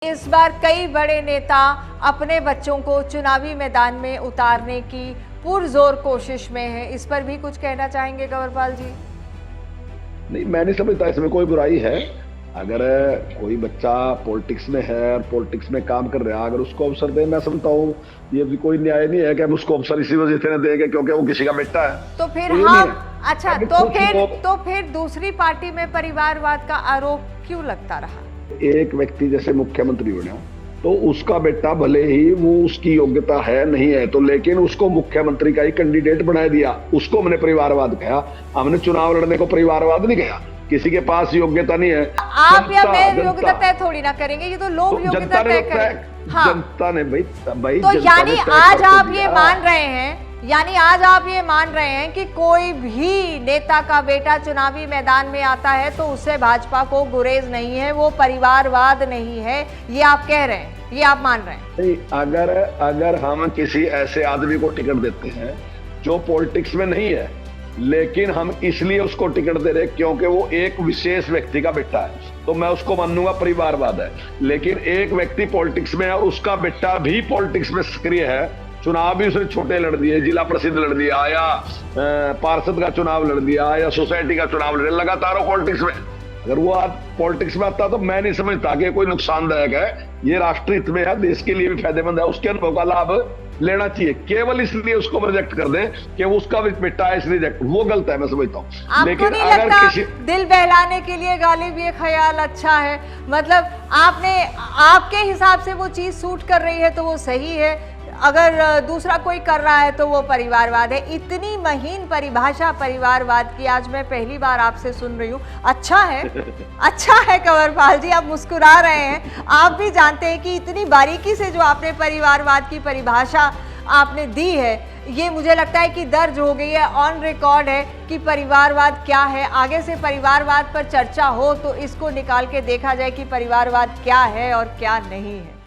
इस बार कई बड़े नेता अपने बच्चों को चुनावी मैदान में उतारने की पुरजोर कोशिश में है। इस पर भी कुछ कहना चाहेंगे कंवरपाल जी? नहीं, मैं नहीं समझता इसमें कोई बुराई है। अगर कोई बच्चा पॉलिटिक्स में है और पॉलिटिक्स में काम कर रहा है, अगर उसको अवसर दे, मैं समझता हूँ ये भी कोई न्याय नहीं है कि हम उसको अवसर इसी वजह से देंगे क्योंकि वो किसी का बेटा है। तो फिर तो हम अच्छा तो फिर दूसरी पार्टी में परिवारवाद का आरोप क्यों लगता रहा? एक व्यक्ति जैसे मुख्यमंत्री बना तो उसका बेटा भले ही वो उसकी योग्यता है नहीं है तो, लेकिन उसको मुख्यमंत्री का ही कैंडिडेट बना दिया, उसको हमने परिवारवाद कहा। हमने चुनाव लड़ने को परिवारवाद नहीं कहा। किसी के पास योग्यता नहीं है, आप या मैं योग्यता तय थोड़ी ना करेंगे, ये तो लोग योग्यता तय करेंगे। हाँ। जनता ने भाई तो यानी आज आप ये मान रहे हैं, कि कोई भी नेता का बेटा चुनावी मैदान में आता है तो उससे भाजपा को गुरेज नहीं है, वो परिवारवाद नहीं है, ये आप कह रहे हैं, ये आप मान रहे हैं? नहीं, अगर हम किसी ऐसे आदमी को टिकट देते हैं जो पॉलिटिक्स में नहीं है, लेकिन हम इसलिए उसको टिकट दे रहे क्योंकि वो एक विशेष व्यक्ति का बेटा है, तो मैं उसको मानूंगा परिवारवाद है। लेकिन एक व्यक्ति पॉलिटिक्स में है और उसका बेटा भी पॉलिटिक्स में सक्रिय है, चुनाव भी उसने छोटे लड़ दिए, जिला प्रसिद्ध लड़ दिया या पार्षद का चुनाव लड़ दिया या सोसाइटी का चुनाव लड़ दिया, लगातार वो पॉलिटिक्स में। अगर वो आज पॉलिटिक्स में आता तो मैं नहीं समझता कि कोई नुकसानदायक है। ये राष्ट्र हित में है, देश के लिए भी फायदेमंद है, उसके अनुभव का लाभ लेना चाहिए। केवल इसलिए उसको रिजेक्ट कर दें कि वो उसका बेटा है इसलिए रिजेक्ट, वो गलत है, मैं समझता हूँ। लेकिन अगर किसी दिल बहलाने के लिए गालिब ये ख्याल अच्छा है, मतलब आपके हिसाब से वो चीज सूट कर रही है तो वो सही है, अगर दूसरा कोई कर रहा है तो वो परिवारवाद है। इतनी महीन परिभाषा परिवारवाद की आज मैं पहली बार आपसे सुन रही हूँ। अच्छा है कंवरपाल जी, आप मुस्कुरा रहे हैं। आप भी जानते हैं कि इतनी बारीकी से जो आपने परिवारवाद की परिभाषा आपने दी है, ये मुझे लगता है कि दर्ज हो गई है, ऑन रिकॉर्ड है कि परिवारवाद क्या है। आगे से परिवारवाद पर चर्चा हो तो इसको निकाल के देखा जाए कि परिवारवाद क्या है और क्या नहीं है।